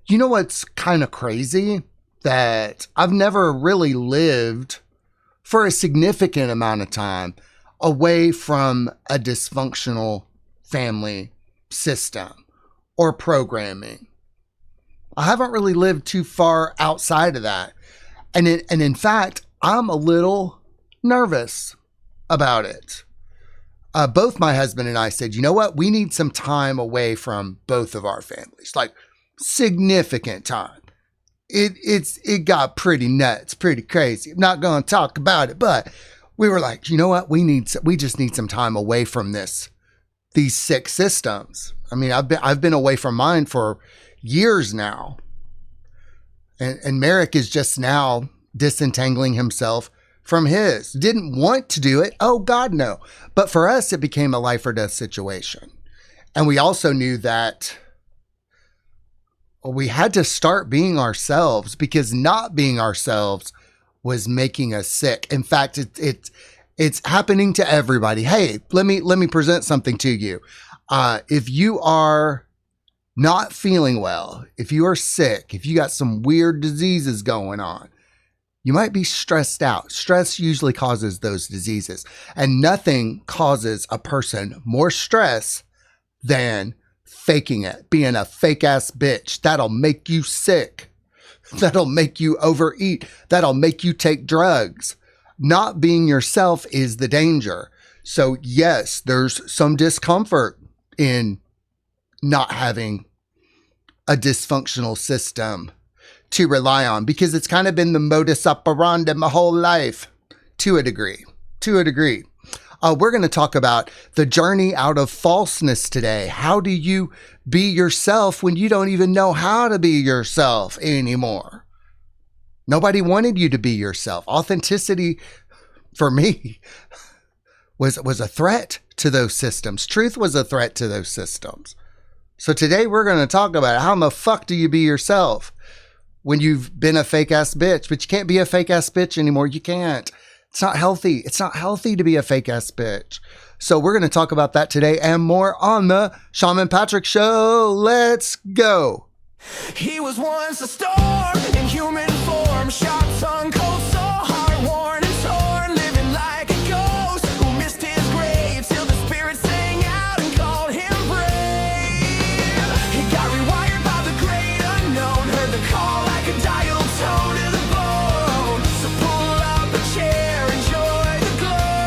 You know what's kind of crazy? That I've never really lived for a significant amount of time away from a dysfunctional family system or programming. I haven't really lived too far outside of that. And in fact, I'm a little nervous about it. Both my husband and I said, you know what? We need some time away from both of our families, like significant time. It got pretty nuts, pretty crazy. I'm not going to talk about it, but we were like, you know what? We just need some time away from these sick systems. I mean, I've been away from mine for years now. And Merrick is just now disentangling himself from his. Didn't want to do it. Oh God, no. But for us, it became a life or death situation. And we also knew that we had to start being ourselves, because not being ourselves was making us sick. In fact, it's happening to everybody. Hey, let me present something to you. If you are not feeling well, if you are sick, if you got some weird diseases going on, you might be stressed out. Stress usually causes those diseases, and nothing causes a person more stress than faking it, being a fake ass bitch. That'll make you sick. That'll make you overeat. That'll make you take drugs. Not being yourself is the danger. So yes, there's some discomfort in not having a dysfunctional system to rely on, because it's kind of been the modus operandi my whole life, to a degree. We're going to talk about the journey out of falseness today. How do you be yourself when you don't even know how to be yourself anymore? Nobody wanted you to be yourself. Authenticity, for me, was a threat to those systems. Truth was a threat to those systems. So today we're going to talk about how in the fuck do you be yourself when you've been a fake ass bitch. But you can't be a fake ass bitch anymore. You can't. It's not healthy. It's not healthy to be a fake ass bitch. So we're going to talk about that today and more on the Shaman Patrick Show. Let's go. He was once a storm in human form, sharp tongue, cold soul, heart worn and torn, living like a ghost who missed his grave till the spirit sang out and called him brave. He got rewired by the great unknown, heard the call like a dial tone to the bone. So pull up a chair, enjoy the glow.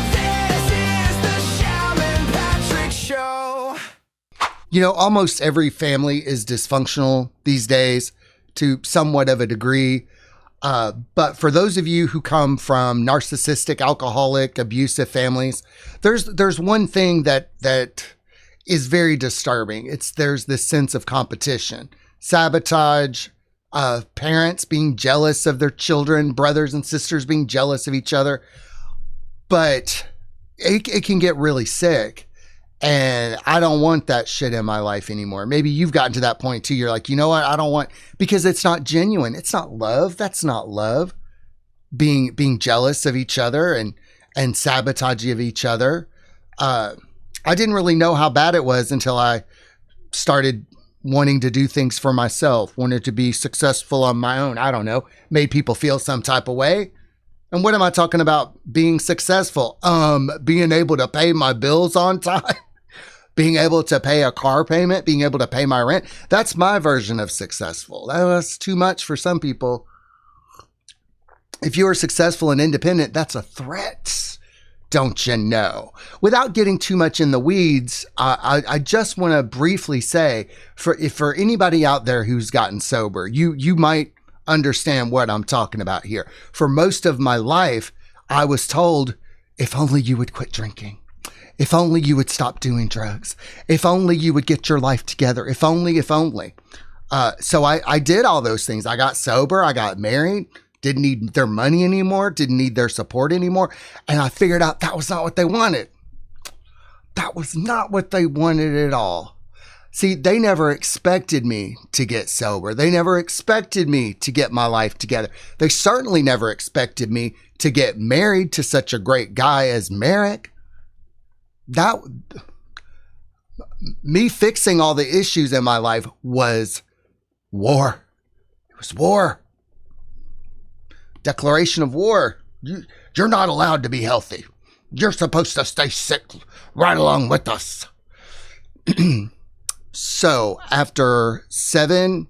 This is the Shaman Patrick Show. You know, almost every family is dysfunctional these days to somewhat of a degree. But for those of you who come from narcissistic, alcoholic, abusive families, there's one thing that is very disturbing. There's this sense of competition, sabotage, parents being jealous of their children, brothers and sisters being jealous of each other. But it can get really sick. And I don't want that shit in my life anymore. Maybe you've gotten to that point too. You're like, you know what? I don't want, because it's not genuine. It's not love. That's not love. Being jealous of each other and sabotaging of each other. I didn't really know how bad it was until I started wanting to do things for myself, wanted to be successful on my own. I don't know, made people feel some type of way. And what am I talking about being successful? Being able to pay my bills on time, being able to pay a car payment, being able to pay my rent. That's my version of successful. That's too much for some people. If you are successful and independent, that's a threat, don't you know? Without getting too much in the weeds, I just want to briefly say, for anybody out there who's gotten sober, you might understand what I'm talking about here. For most of my life, I was told, if only you would quit drinking, if only you would stop doing drugs, if only you would get your life together, if only. So I did all those things. I got sober, I got married, didn't need their money anymore, didn't need their support anymore. And I figured out that was not what they wanted. That was not what they wanted at all. See, they never expected me to get sober. They never expected me to get my life together. They certainly never expected me to get married to such a great guy as Merrick. me fixing all the issues in my life was war. It was war. Declaration of war. You're not allowed to be healthy. You're supposed to stay sick right along with us. So after 7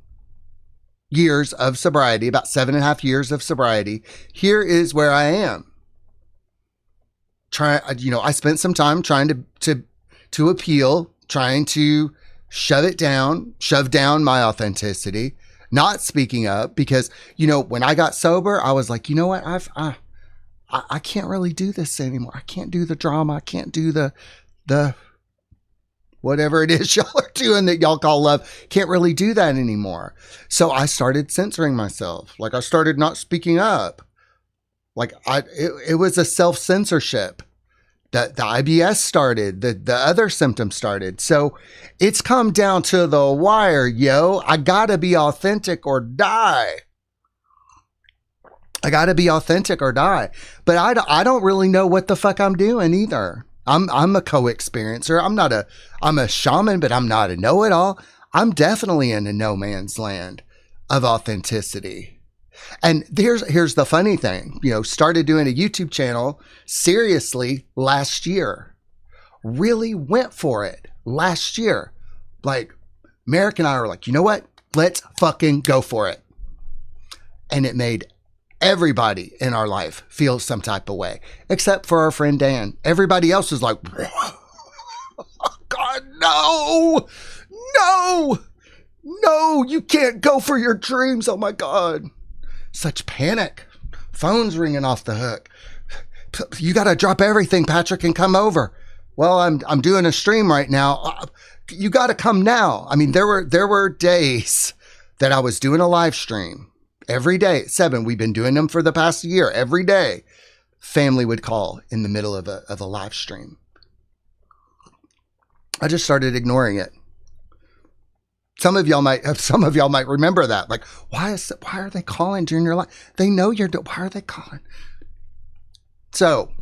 years of sobriety, about 7.5 years of sobriety, here is where I am. I spent some time trying to appeal, trying to shove down my authenticity, not speaking up, because, when I got sober, I was like, you know what? I can't really do this anymore. I can't do the drama. I can't do the whatever it is y'all are doing that y'all call love. Can't really do that anymore. So I started censoring myself. Like, I started not speaking up. Like, it was a self-censorship. The IBS started, the other symptoms started. So it's come down to the wire, yo. I gotta be authentic or die. I gotta be authentic or die. But I don't really know what the fuck I'm doing either. I'm a co-experiencer. I'm a shaman, but I'm not a know-it-all. I'm definitely in a no man's land of authenticity. And here's the funny thing, started doing a YouTube channel seriously last year. Really went for it last year. Like, Merrick and I were like, you know what? Let's fucking go for it. And it made everybody in our life feel some type of way, except for our friend Dan. Everybody else was like, God, no, you can't go for your dreams. Oh my God. Such panic. Phone's ringing off the hook. You got to drop everything, Patrick, and come over. Well, I'm doing a stream right now. You got to come now. I mean, there were days that I was doing a live stream every day. 7. We've been doing them for the past year. Every day, family would call in the middle of a live stream. I just started ignoring it. Some of y'all might remember that. Like, why are they calling during your life? They know why are they calling? So,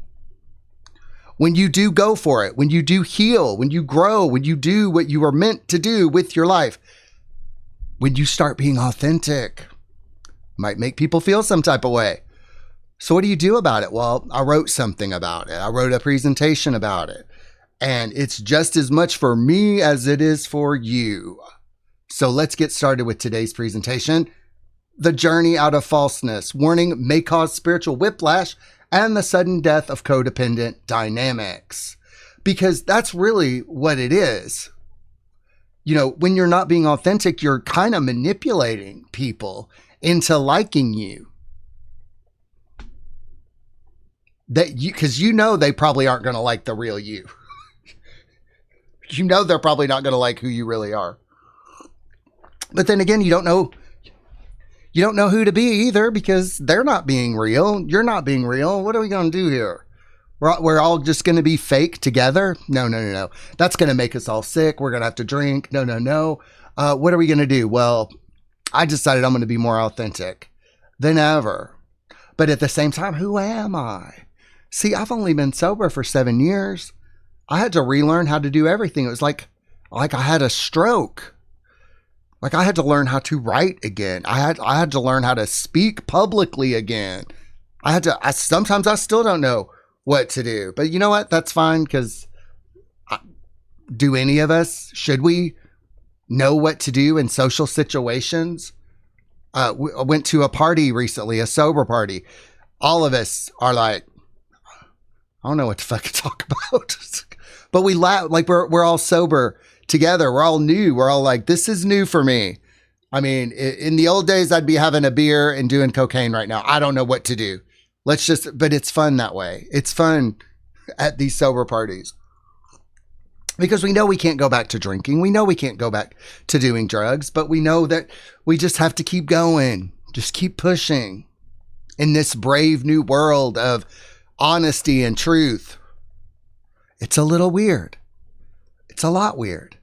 when you do go for it, when you do heal, when you grow, when you do what you are meant to do with your life, when you start being authentic, might make people feel some type of way. So what do you do about it? Well, I wrote something about it. I wrote a presentation about it. And it's just as much for me as it is for you. So let's get started with today's presentation. The journey out of falseness. Warning may cause spiritual whiplash and the sudden death of codependent dynamics. Because that's really what it is. When you're not being authentic, you're kind of manipulating people into liking you. Because they probably aren't going to like the real you. They're probably not going to like who you really are. But then again, you don't know who to be either, because they're not being real. You're not being real. What are we going to do here? We're all just going to be fake together? No. That's going to make us all sick. We're going to have to drink. No. What are we going to do? Well, I decided I'm going to be more authentic than ever. But at the same time, who am I? See, I've only been sober for 7 years. I had to relearn how to do everything. It was like I had a stroke. Like, I had to learn how to write again. I had to learn how to speak publicly again. Sometimes I still don't know what to do. But you know what? That's fine, because do any of us, should we know what to do in social situations? I went to a party recently, a sober party. All of us are like, I don't know what to fucking talk about. But we laugh, like we're all sober together. We're all new. We're all like, this is new for me. I mean, in the old days, I'd be having a beer and doing cocaine right now. I don't know what to do. But it's fun that way. It's fun at these sober parties. Because we know we can't go back to drinking. We know we can't go back to doing drugs, but we know that we just have to keep going. Just keep pushing in this brave new world of honesty and truth. It's a little weird. It's a lot weird.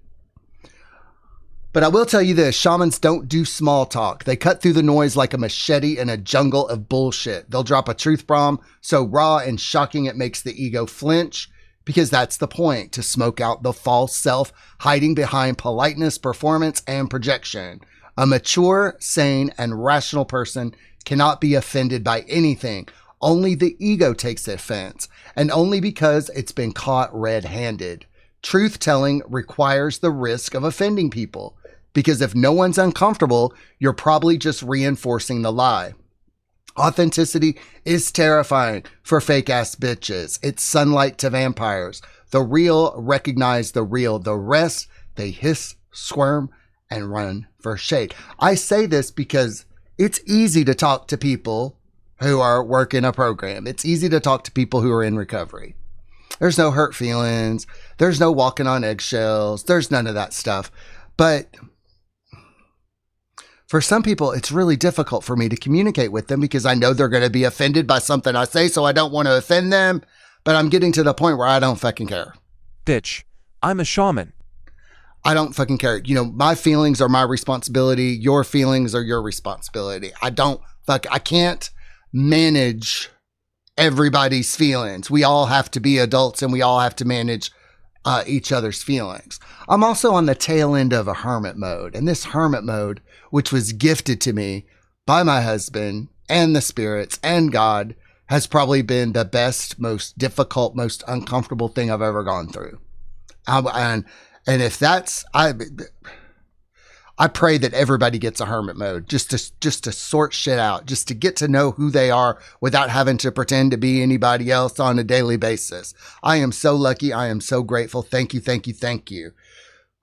But I will tell you this, shamans don't do small talk. They cut through the noise like a machete in a jungle of bullshit. They'll drop a truth bomb so raw and shocking it makes the ego flinch. because that's the point, to smoke out the false self hiding behind politeness, performance, and projection. A mature, sane, and rational person cannot be offended by anything. Only the ego takes offense, and only because it's been caught red-handed. Truth-telling requires the risk of offending people, because if no one's uncomfortable, you're probably just reinforcing the lie. Authenticity is terrifying for fake-ass bitches. It's sunlight to vampires. The real recognize the real. The rest, they hiss, squirm, and run for shade. I say this because it's easy to talk to people who are working a program. It's easy to talk to people who are in recovery. There's no hurt feelings. There's no walking on eggshells. There's none of that stuff. But for some people, it's really difficult for me to communicate with them because I know they're going to be offended by something I say, so I don't want to offend them. But I'm getting to the point where I don't fucking care. Bitch, I'm a shaman. I don't fucking care. You know, my feelings are my responsibility. Your feelings are your responsibility. I can't manage everybody's feelings. We all have to be adults and we all have to manage each other's feelings. I'm also on the tail end of a hermit mode. And this hermit mode, which was gifted to me by my husband and the spirits and God, has probably been the best, most difficult, most uncomfortable thing I've ever gone through. And if that's, I pray that everybody gets a hermit mode just to sort shit out, just to get to know who they are without having to pretend to be anybody else on a daily basis. I am so lucky. I am so grateful. Thank you, thank you, thank you.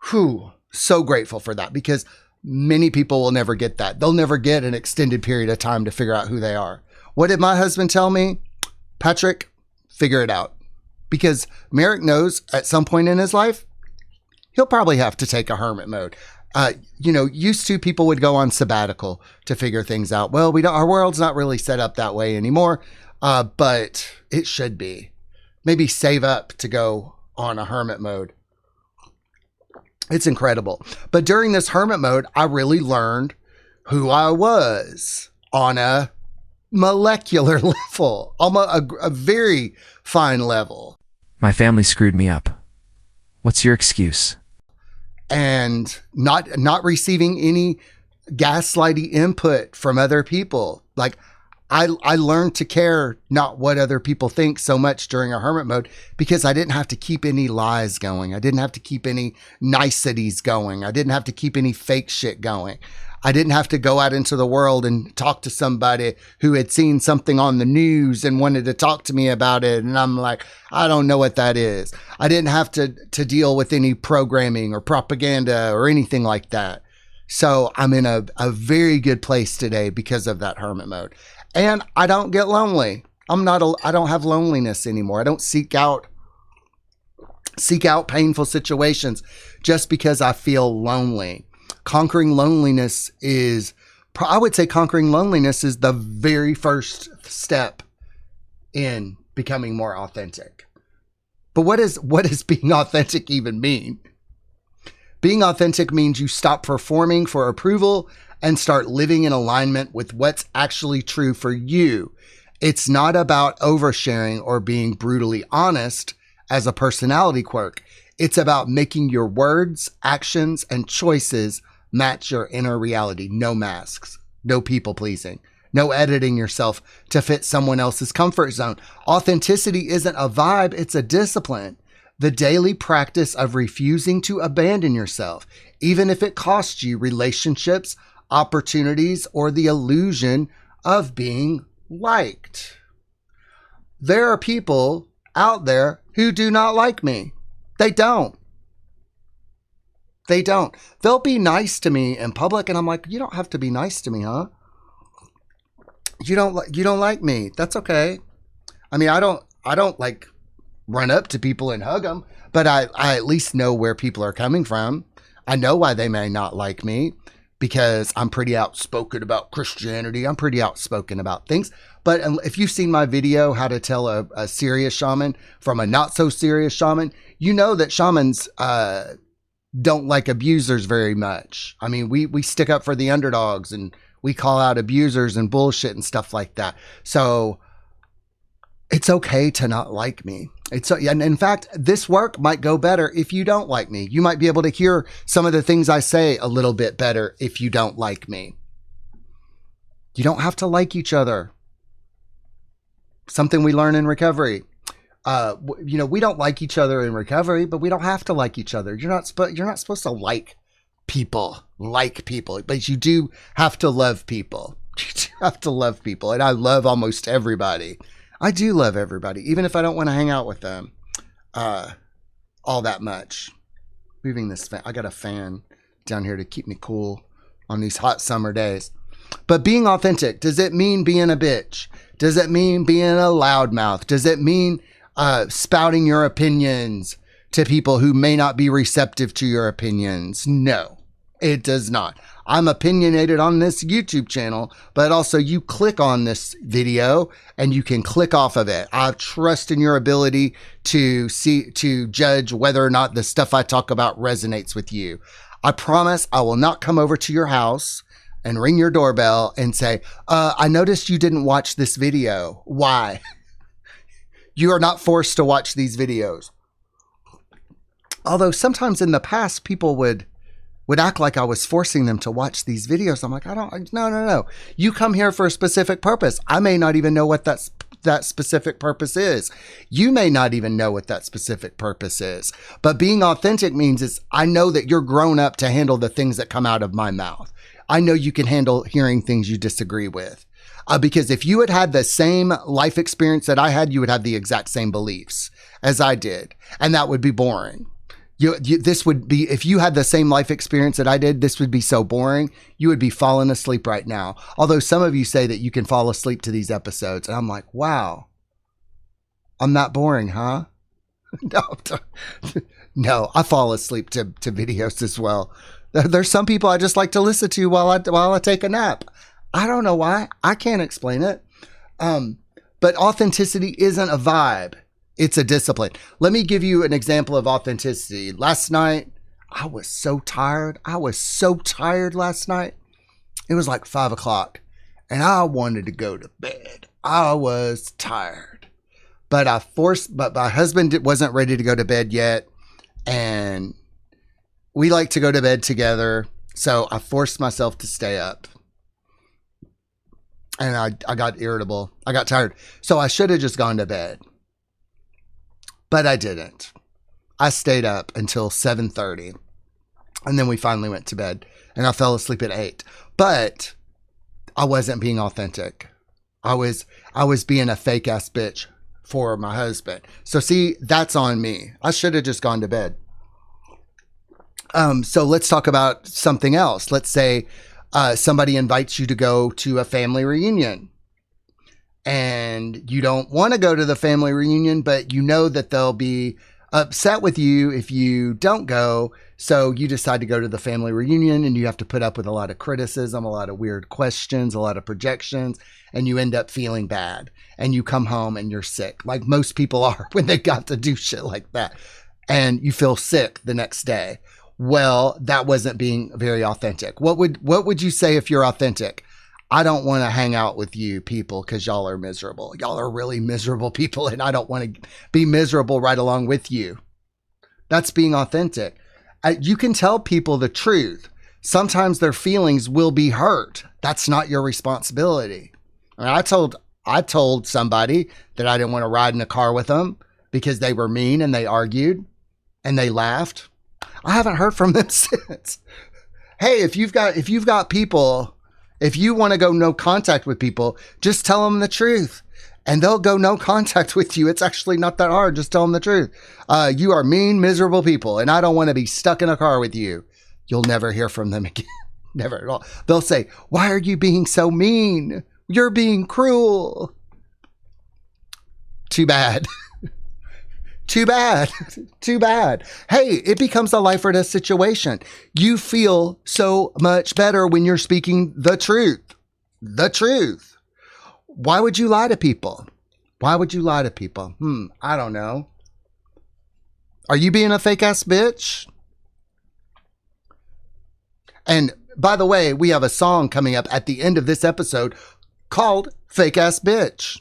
Whew, so grateful for that, because many people will never get that. They'll never get an extended period of time to figure out who they are. What did my husband tell me? Patrick, figure it out. Because Merrick knows at some point in his life, he'll probably have to take a hermit mode. Used to people would go on sabbatical to figure things out. Well, our world's not really set up that way anymore, but it should be. Maybe save up to go on a hermit mode. It's incredible. But during this hermit mode, I really learned who I was on a molecular level, almost a very fine level. My family screwed me up. What's your excuse? And not receiving any gaslighty input from other people. Like I learned to care not what other people think so much during a hermit mode, because I didn't have to keep any lies going. I didn't have to keep any niceties going. I didn't have to keep any fake shit going. I didn't have to go out into the world and talk to somebody who had seen something on the news and wanted to talk to me about it. And I'm like, I don't know what that is. I didn't have to deal with any programming or propaganda or anything like that. So I'm in a very good place today because of that hermit mode. And I don't get lonely. I don't have loneliness anymore. I don't seek out painful situations just because I feel lonely. Conquering loneliness is the very first step in becoming more authentic. But what does being authentic even mean? Being authentic means you stop performing for approval and start living in alignment with what's actually true for you. It's not about oversharing or being brutally honest as a personality quirk. It's about making your words, actions, and choices match your inner reality. No masks, no people pleasing, no editing yourself to fit someone else's comfort zone. Authenticity isn't a vibe, it's a discipline. The daily practice of refusing to abandon yourself, even if it costs you relationships, opportunities, or the illusion of being liked. There are people out there who do not like me. They don't. They'll be nice to me in public, and I'm like, you don't have to be nice to me, huh? You don't like me. That's okay. I mean, I don't like run up to people and hug them, but I at least know where people are coming from. I know why they may not like me, because I'm pretty outspoken about Christianity. I'm pretty outspoken about things. But if you've seen my video, how to tell a serious shaman from a not so serious shaman, you know that shamans don't like abusers very much. I mean, we stick up for the underdogs and we call out abusers and bullshit and stuff like that. So it's okay to not like me. And in fact, this work might go better if you don't like me. You might be able to hear some of the things I say a little bit better if you don't like me. You don't have to like each other. Something we learn in recovery. We don't like each other in recovery, but we don't have to like each other. You're not supposed to like people, but you do have to love people. You do have to love people. And I love almost everybody. I do love everybody, even if I don't want to hang out with them all that much. Moving this fan. I got a fan down here to keep me cool on these hot summer days. But being authentic, does it mean being a bitch? Does it mean being a loudmouth? Does it mean spouting your opinions to people who may not be receptive to your opinions? No, it does not. I'm opinionated on this YouTube channel, but also you click on this video and you can click off of it. I trust in your ability to judge whether or not the stuff I talk about resonates with you. I promise I will not come over to your house and ring your doorbell and say, I noticed you didn't watch this video. Why? You are not forced to watch these videos. Although sometimes in the past, people would act like I was forcing them to watch these videos. I'm like, no. You come here for a specific purpose. I may not even know what that specific purpose is. You may not even know what that specific purpose is. But being authentic means I know that you're grown up to handle the things that come out of my mouth. I know you can handle hearing things you disagree with. Because if you had had the same life experience that I had, you would have the exact same beliefs as I did. And that would be boring. This would be, if you had the same life experience that I did, this would be so boring. You would be falling asleep right now. Although some of you say that you can fall asleep to these episodes. And I'm like, wow, I'm not boring, huh? No, I fall asleep to videos as well. There's some people I just like to listen to while I take a nap. I don't know why. I can't explain it. But authenticity isn't a vibe. It's a discipline. Let me give you an example of authenticity. Last night, I was so tired. Last night. It was like 5 o'clock and I wanted to go to bed. I was tired, but my husband wasn't ready to go to bed yet. And we like to go to bed together. So I forced myself to stay up. And I got irritable. I got tired. So I should have just gone to bed. But I didn't. I stayed up until 7:30. And then we finally went to bed. And I fell asleep at 8. But I wasn't being authentic. I was being a fake ass bitch for my husband. So see, that's on me. I should have just gone to bed. So let's talk about something else. Let's say somebody invites you to go to a family reunion. And you don't want to go to the family reunion, but you know that they'll be upset with you if you don't go. So you decide to go to the family reunion and you have to put up with a lot of criticism, a lot of weird questions, a lot of projections, and you end up feeling bad. And you come home and you're sick, like most people are when they got to do shit like that. And you feel sick the next day. Well, that wasn't being very authentic. What would you say if you're authentic? I don't want to hang out with you people because y'all are miserable. Y'all are really miserable people, and I don't want to be miserable right along with you. That's being authentic. You can tell people the truth. Sometimes their feelings will be hurt. That's not your responsibility. I told somebody that I didn't want to ride in a car with them because they were mean and they argued and they laughed. I haven't heard from them since. Hey, if you've got people, if you want to go no contact with people, just tell them the truth and they'll go no contact with you. It's actually not that hard. Just tell them the truth. You are mean, miserable people, and I don't want to be stuck in a car with you. You'll never hear from them again. Never at all. They'll say, why are you being so mean? You're being cruel. Too bad. Too bad. Too bad. Hey, it becomes a life or death situation. You feel so much better when you're speaking the truth. The truth. Why would you lie to people? Why would you lie to people? I don't know. Are you being a fake ass bitch? And by the way, we have a song coming up at the end of this episode called Fake Ass Bitch.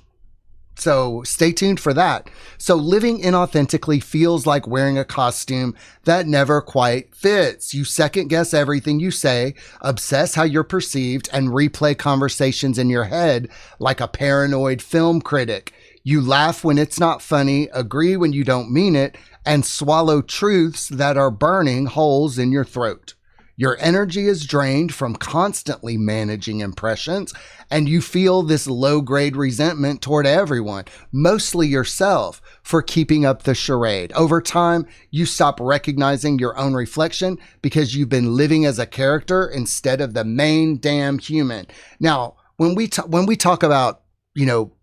So stay tuned for that. So living inauthentically feels like wearing a costume that never quite fits. You second guess everything you say, obsess how you're perceived, and replay conversations in your head like a paranoid film critic. You laugh when it's not funny, agree when you don't mean it, and swallow truths that are burning holes in your throat. Your energy is drained from constantly managing impressions, and you feel this low-grade resentment toward everyone, mostly yourself, for keeping up the charade. Over time, you stop recognizing your own reflection because you've been living as a character instead of the main damn human. Now, when we talk about,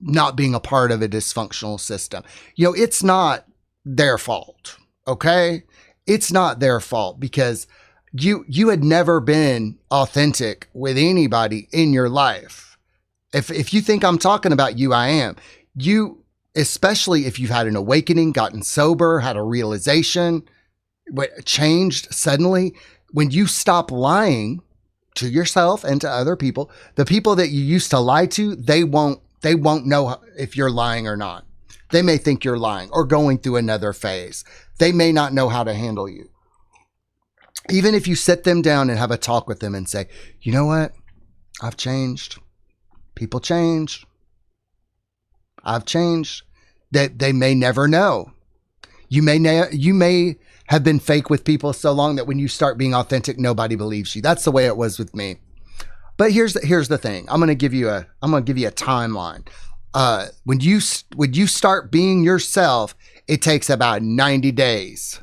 not being a part of a dysfunctional system, it's not their fault, okay? It's not their fault because you had never been authentic with anybody in your life. If you think I'm talking about you, I am. You, especially if you've had an awakening, gotten sober, had a realization, changed suddenly, when you stop lying to yourself and to other people, the people that you used to lie to, they won't know if you're lying or not. They may think you're lying or going through another phase. They may not know how to handle you. Even if you sit them down and have a talk with them and say, you know what? I've changed. People change. I've changed. They may never know. You may have been fake with people so long that when you start being authentic, nobody believes you. That's the way it was with me. But here's the thing. I'm going to give you a timeline. When you start being yourself, it takes about 90 days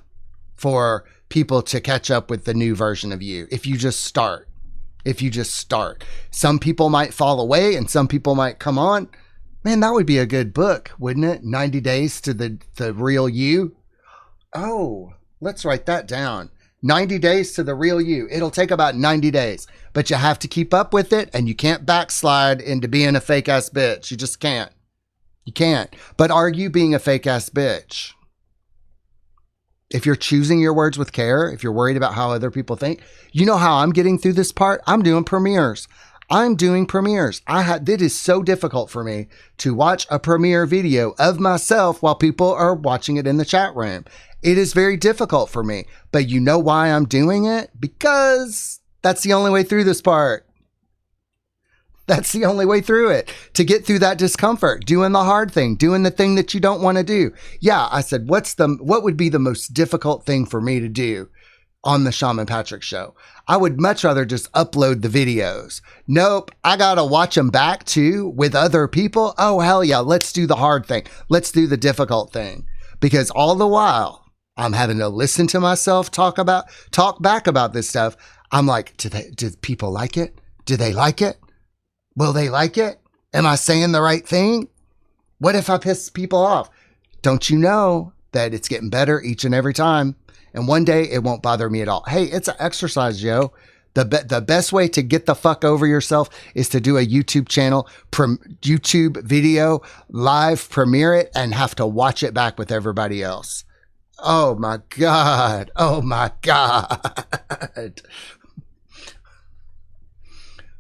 for people to catch up with the new version of you. If you just start, some people might fall away and some people might come on. Man, that would be a good book, wouldn't it? 90 days to the real you. Oh, let's write that down. 90 days to the real you. It'll take about 90 days, but you have to keep up with it and you can't backslide into being a fake ass bitch. You just can't. You can't. But are you being a fake ass bitch? If you're choosing your words with care, if you're worried about how other people think, you know how I'm getting through this part? I'm doing premieres. It is so difficult for me to watch a premiere video of myself while people are watching it in the chat room. It is very difficult for me, but you know why I'm doing it? Because that's the only way through this part. That's the only way through it, to get through that discomfort, doing the hard thing, doing the thing that you don't want to do. Yeah, I said, what would be the most difficult thing for me to do on the Shaman Patrick show? I would much rather just upload the videos. Nope, I got to watch them back too with other people. Oh, hell yeah, let's do the hard thing. Let's do the difficult thing. Because all the while, I'm having to listen to myself talk back about this stuff. I'm like, do people like it? Do they like it? Will they like it? Am I saying the right thing? What if I piss people off? Don't you know that it's getting better each and every time? And one day it won't bother me at all. Hey, it's an exercise, yo. The best way to get the fuck over yourself is to do a YouTube channel, YouTube video, live premiere it, and have to watch it back with everybody else. Oh my God. Oh my God.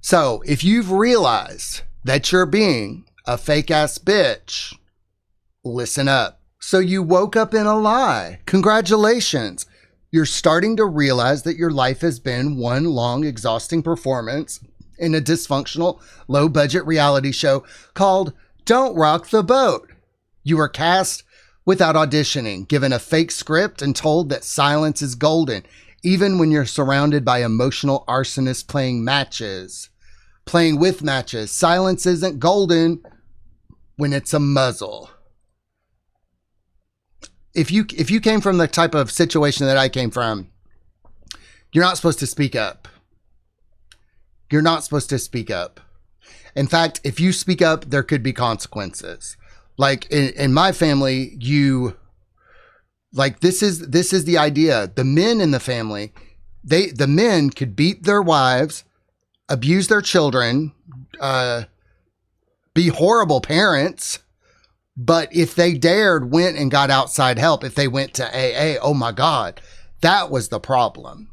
So if you've realized that you're being a fake ass bitch, listen up. So you woke up in a lie. Congratulations. You're starting to realize that your life has been one long, exhausting performance in a dysfunctional, low-budget reality show called Don't Rock the Boat. You were cast without auditioning, given a fake script, and told that silence is golden, even when you're surrounded by emotional arsonists playing with matches. Silence isn't golden when it's a muzzle. If you came from the type of situation that I came from, you're not supposed to speak up. You're not supposed to speak up. In fact, if you speak up, there could be consequences. Like in my family, this is the idea. The men in the family, the men could beat their wives, abuse their children, be horrible parents. But if they went and got outside help, if they went to AA, oh my God, that was the problem.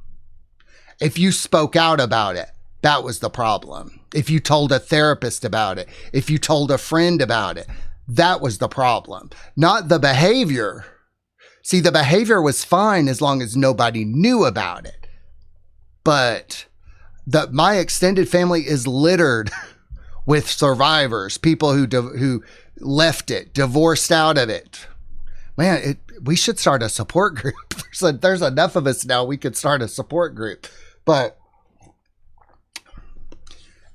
If you spoke out about it, that was the problem. If you told a therapist about it, if you told a friend about it, That was the problem, not the behavior. See, the behavior was fine as long as nobody knew about it. But my extended family is littered with survivors, people who left it, divorced out of it. Man, we should start a support group. There's enough of us now. We could start a support group. But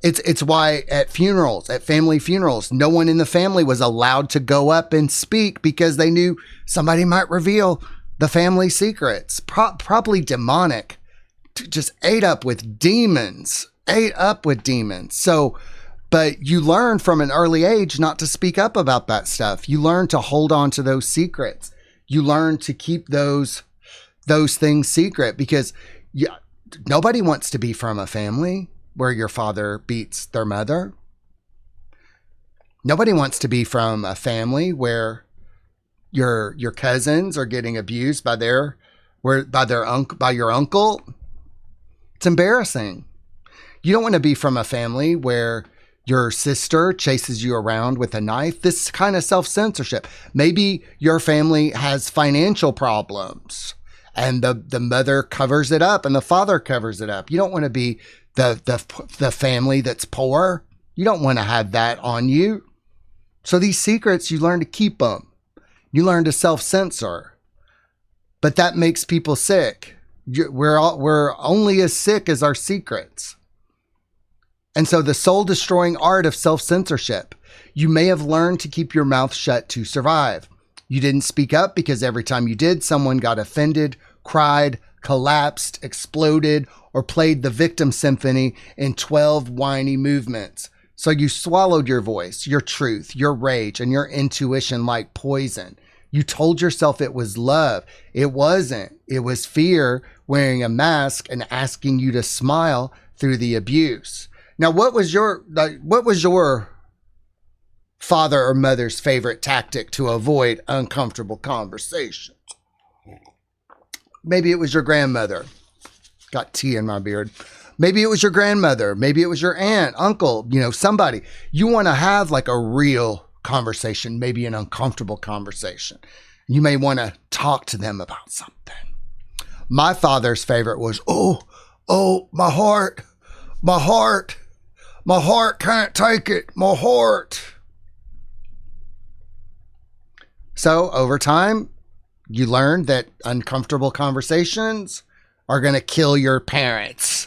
it's why at family funerals, no one in the family was allowed to go up and speak because they knew somebody might reveal the family secrets. Probably demonic, just ate up with demons. So, but you learn from an early age not to speak up about that stuff. You learn to hold on to those secrets. You learn to keep those things secret because nobody wants to be from a family where your father beats their mother. Nobody wants to be from a family where your cousins are getting abused by your uncle. It's embarrassing. You don't want to be from a family where your sister chases you around with a knife. This kind of self-censorship. Maybe your family has financial problems and the mother covers it up and the father covers it up. You don't want to be the family that's poor. You don't want to have that on you. So these secrets, you learn to keep them. You learn to self-censor. But that makes people sick. We're only as sick as our secrets. And so the soul-destroying art of self-censorship. You may have learned to keep your mouth shut to survive. You didn't speak up because every time you did, someone got offended, cried, collapsed, exploded, or played the victim symphony in 12 whiny movements. So you swallowed your voice, your truth, your rage, and your intuition like poison. You told yourself it was love. It wasn't. It was fear wearing a mask and asking you to smile through the abuse. Now, what was your father or mother's favorite tactic to avoid uncomfortable conversations? Maybe it was your grandmother. Got tea in my beard. Maybe it was your grandmother. Maybe it was your aunt, uncle, somebody. You want to have like a real conversation, maybe an uncomfortable conversation. You may want to talk to them about something. My father's favorite was, my heart can't take it, my heart. So over time, you learn that uncomfortable conversations are going to kill your parents.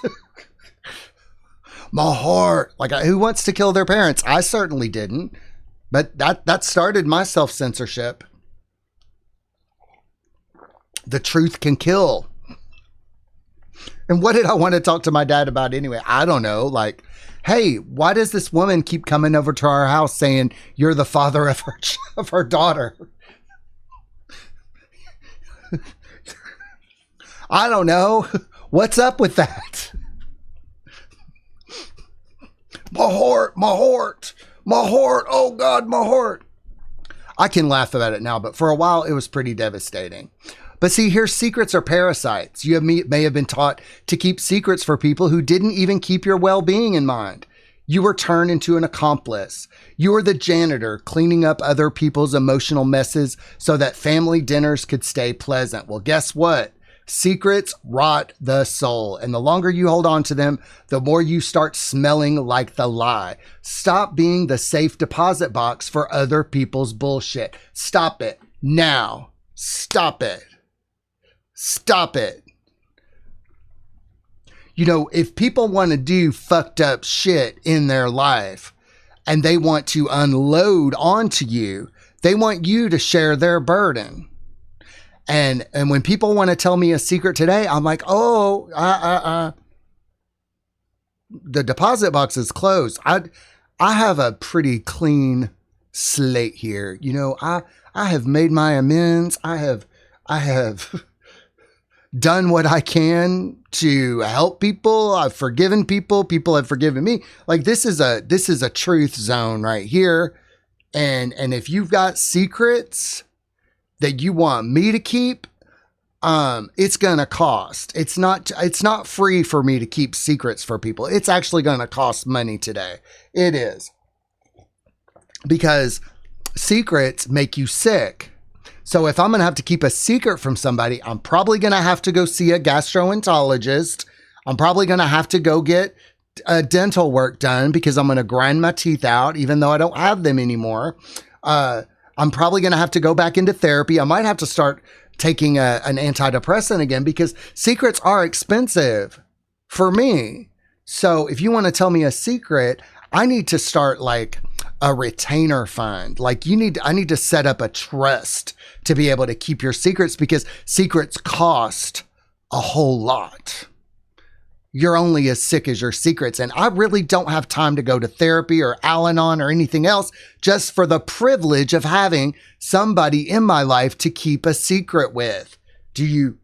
My heart, who wants to kill their parents? I certainly didn't. But that started my self-censorship. The truth can kill. And what did I want to talk to my dad about anyway? I don't know. Hey, why does this woman keep coming over to our house saying you're the father of her daughter? I don't know. What's up with that? My heart. Oh God, my heart. I can laugh about it now, but for a while it was pretty devastating. But see, here, secrets are parasites. You may have been taught to keep secrets for people who didn't even keep your well-being in mind. You were turned into an accomplice. You were the janitor cleaning up other people's emotional messes so that family dinners could stay pleasant. Well, guess what? Secrets rot the soul, and the longer you hold on to them, the more you start smelling like the lie. Stop being the safe deposit box for other people's bullshit. Stop it now. Stop it. Stop it. If people want to do fucked up shit in their life and they want to unload onto you, they want you to share their burden. And when people want to tell me a secret today, I'm like, the deposit box is closed. I have a pretty clean slate here. I have made my amends. I have done what I can to help people. I've forgiven people. People have forgiven me. This is a truth zone right here. And if you've got secrets that you want me to keep, it's going to cost. It's not free for me to keep secrets for people. It's actually going to cost money today. It is. Because secrets make you sick. So if I'm going to have to keep a secret from somebody, I'm probably going to have to go see a gastroenterologist. I'm probably going to have to go get dental work done because I'm going to grind my teeth out, even though I don't have them anymore. I'm probably going to have to go back into therapy. I might have to start taking an antidepressant again because secrets are expensive for me. So if you want to tell me a secret, I need to start like a retainer fund. Like I need to set up a trust to be able to keep your secrets because secrets cost a whole lot. You're only as sick as your secrets. And I really don't have time to go to therapy or Al-Anon or anything else just for the privilege of having somebody in my life to keep a secret with. Do you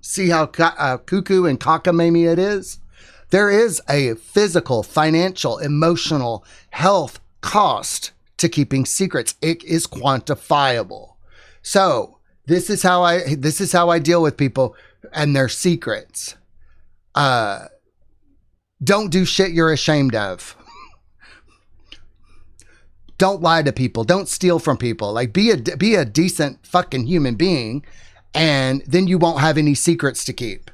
see how cuckoo and cockamamie it is? There is a physical, financial, emotional, health cost to keeping secrets. It is quantifiable. So this is how I deal with people and their secrets. Don't do shit you're ashamed of. Don't lie to people. Don't steal from people. Like be a decent fucking human being, and then you won't have any secrets to keep.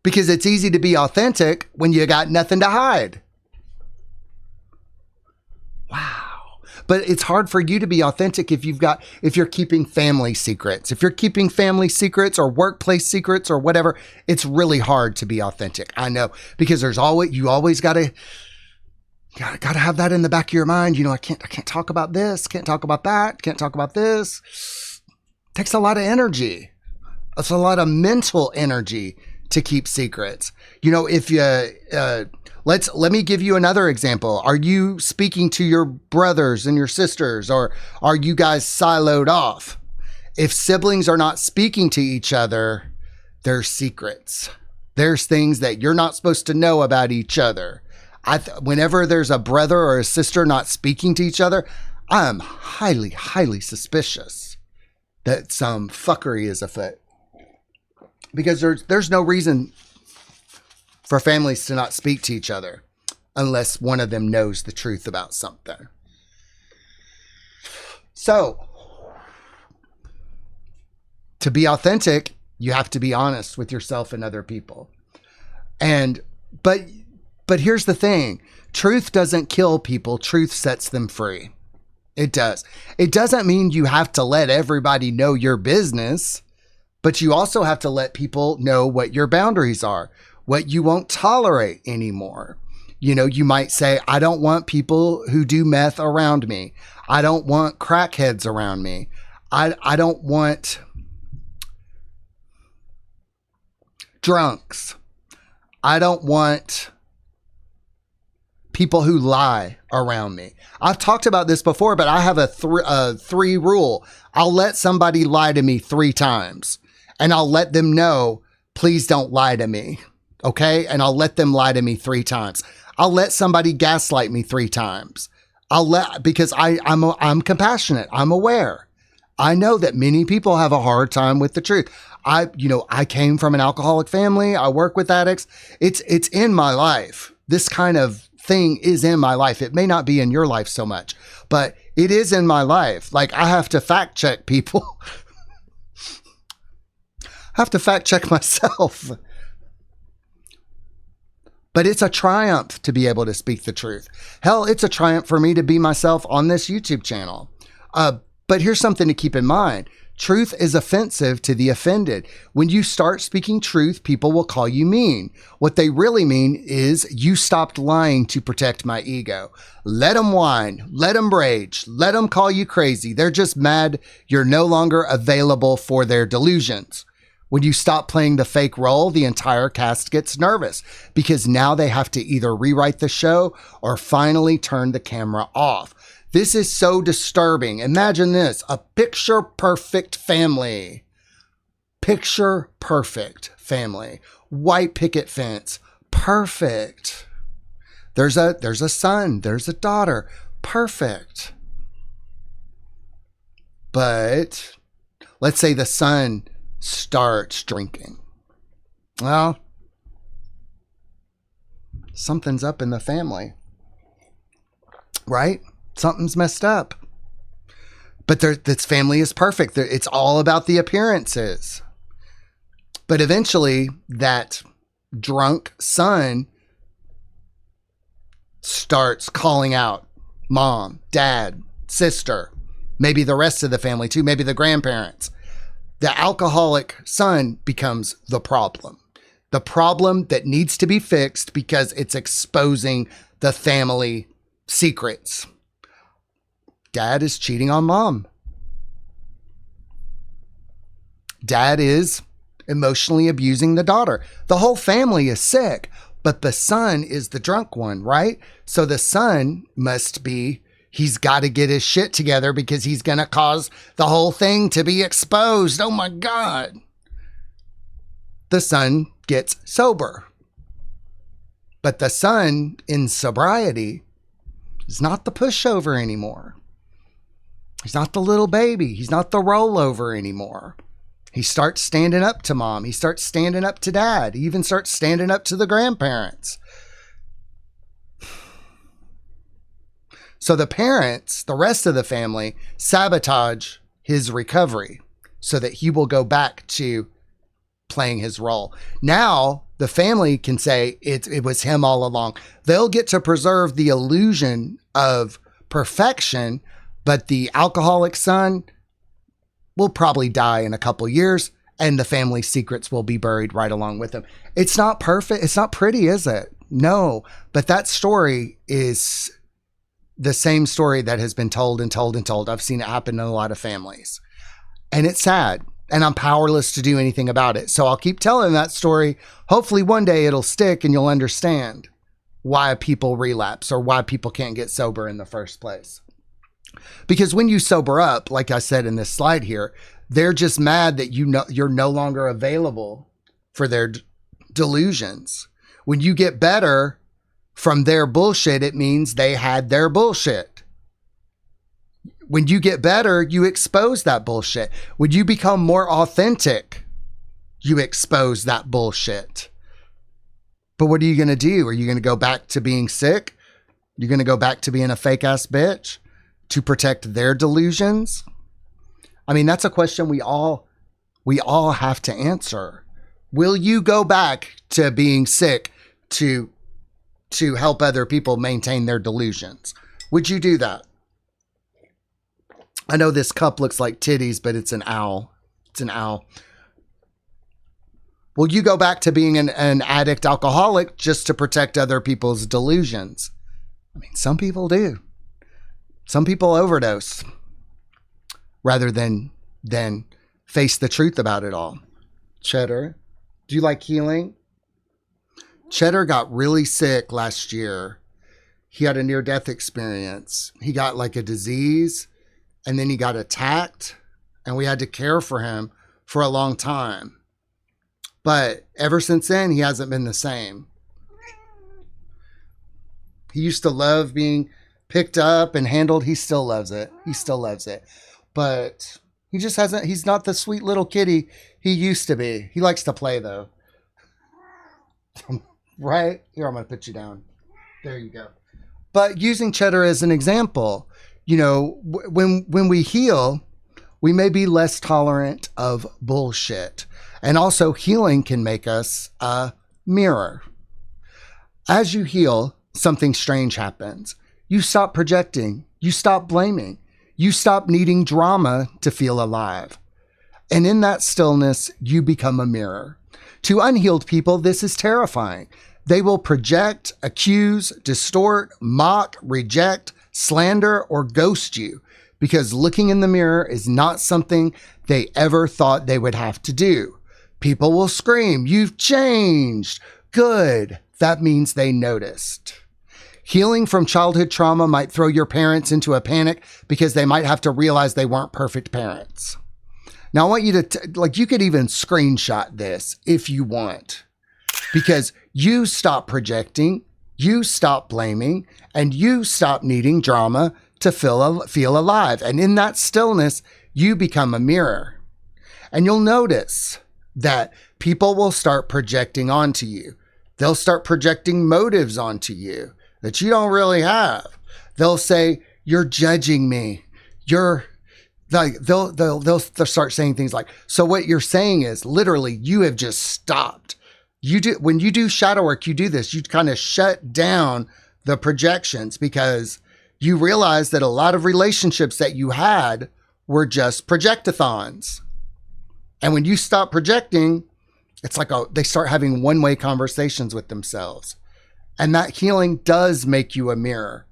Because it's easy to be authentic when you got nothing to hide. Wow. But it's hard for you to be authentic if you're keeping family secrets. If you're keeping family secrets or workplace secrets or whatever, it's really hard to be authentic. I know, because you always gotta have that in the back of your mind. You know, I can't talk about this, can't talk about that, can't talk about this. It takes a lot of energy. It's a lot of mental energy to keep secrets. You know, if you, let me give you another example. Are you speaking to your brothers and your sisters, or are you guys siloed off? If siblings are not speaking to each other, there's secrets. There's things that you're not supposed to know about each other. Whenever there's a brother or a sister not speaking to each other, I'm highly, highly suspicious that some fuckery is afoot. Because there's no reason for families to not speak to each other unless one of them knows the truth about something. So, to be authentic, you have to be honest with yourself and other people. But here's the thing. Truth doesn't kill people. Truth sets them free. It does. It doesn't mean you have to let everybody know your business. But you also have to let people know what your boundaries are, what you won't tolerate anymore. You know, you might say, I don't want people who do meth around me. I don't want crackheads around me. I don't want drunks. I don't want people who lie around me. I've talked about this before, but I have a three rule. I'll let somebody lie to me 3 times. And I'll let them know, please don't lie to me. Okay? And I'll let them lie to me 3 times. I'll let somebody gaslight me 3 times. Because I'm compassionate. I'm aware. I know that many people have a hard time with the truth. I came from an alcoholic family. I work with addicts. It's in my life. This kind of thing is in my life. It may not be in your life so much, but it is in my life. Like, I have to fact check people. Have to fact check myself. But it's a triumph to be able to speak the truth. Hell, it's a triumph for me to be myself on this YouTube channel. But here's something to keep in mind. Truth is offensive to the offended. When you start speaking truth, people will call you mean. What they really mean is you stopped lying to protect my ego. Let them whine. Let them rage. Let them call you crazy. They're just mad you're no longer available for their delusions. When you stop playing the fake role, the entire cast gets nervous because now they have to either rewrite the show or finally turn the camera off. This is so disturbing. Imagine this, a picture perfect family. Picture perfect family. White picket fence. Perfect. There's a son, there's a daughter. Perfect. But let's say the son starts drinking. Well, something's up in the family, right? Something's messed up. But this family is perfect. It's all about the appearances. But eventually, that drunk son starts calling out mom, dad, sister, maybe the rest of the family too, maybe the grandparents. The alcoholic son becomes the problem that needs to be fixed because it's exposing the family secrets. Dad is cheating on mom. Dad is emotionally abusing the daughter. The whole family is sick, but the son is the drunk one, right? So the son he's got to get his shit together because he's going to cause the whole thing to be exposed. Oh my God. The son gets sober. But the son in sobriety is not the pushover anymore. He's not the little baby. He's not the rollover anymore. He starts standing up to mom. He starts standing up to dad. He even starts standing up to the grandparents. So the parents, the rest of the family, sabotage his recovery so that he will go back to playing his role. Now the family can say it was him all along. They'll get to preserve the illusion of perfection, but the alcoholic son will probably die in a couple years and the family secrets will be buried right along with him. It's not perfect. It's not pretty, is it? No, but that story is the same story that has been told and told and told. I've seen it happen in a lot of families and it's sad and I'm powerless to do anything about it. So I'll keep telling that story. Hopefully one day it'll stick and you'll understand why people relapse or why people can't get sober in the first place. Because when you sober up, like I said in this slide here, they're just mad that you're no longer available for their delusions. When you get better from their bullshit, it means they had their bullshit. When you get better, you expose that bullshit. When you become more authentic, you expose that bullshit. But what are you going to do? Are you going to go back to being sick? You're going to go back to being a fake ass bitch to protect their delusions? I mean, that's a question we all have to answer. Will you go back to being sick to help other people maintain their delusions? Would you do that? I know this cup looks like titties, but it's an owl. It's an owl. Will you go back to being an addict alcoholic just to protect other people's delusions? I mean, some people do. Some people overdose rather than face the truth about it all. Cheddar, do you like healing? Cheddar got really sick last year. He had a near-death experience. He got like a disease and then he got attacked and we had to care for him for a long time. But ever since then, he hasn't been the same. He used to love being picked up and handled. He still loves it. He still loves it. But he just hasn't, he's not the sweet little kitty he used to be. He likes to play though. Right? Here, I'm going to put you down. There you go. But using Cheddar as an example, you know, when we heal, we may be less tolerant of bullshit. And also healing can make us a mirror. As you heal, something strange happens. You stop projecting. You stop blaming. You stop needing drama to feel alive. And in that stillness, you become a mirror. To unhealed people, this is terrifying. They will project, accuse, distort, mock, reject, slander, or ghost you because looking in the mirror is not something they ever thought they would have to do. People will scream, "You've changed." Good. That means they noticed. Healing from childhood trauma might throw your parents into a panic because they might have to realize they weren't perfect parents. Now, I want you to, you could even screenshot this if you want, because you stop projecting, you stop blaming, and you stop needing drama to feel alive. And in that stillness, you become a mirror. And you'll notice that people will start projecting onto you. They'll start projecting motives onto you that you don't really have. They'll say, you're judging me. You're like, they'll start saying things like, so what you're saying is literally you have just stopped. When you do shadow work, you do this, you kind of shut down the projections because you realize that a lot of relationships that you had were just projectathons. And when you stop projecting, it's like they start having one-way conversations with themselves. And that healing does make you a mirror.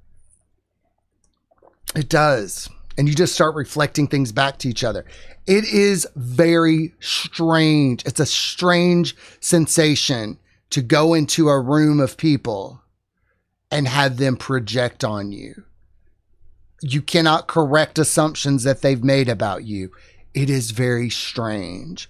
It does. And you just start reflecting things back to each other. It is very strange. It's a strange sensation to go into a room of people and have them project on you. You cannot correct assumptions that they've made about you. It is very strange,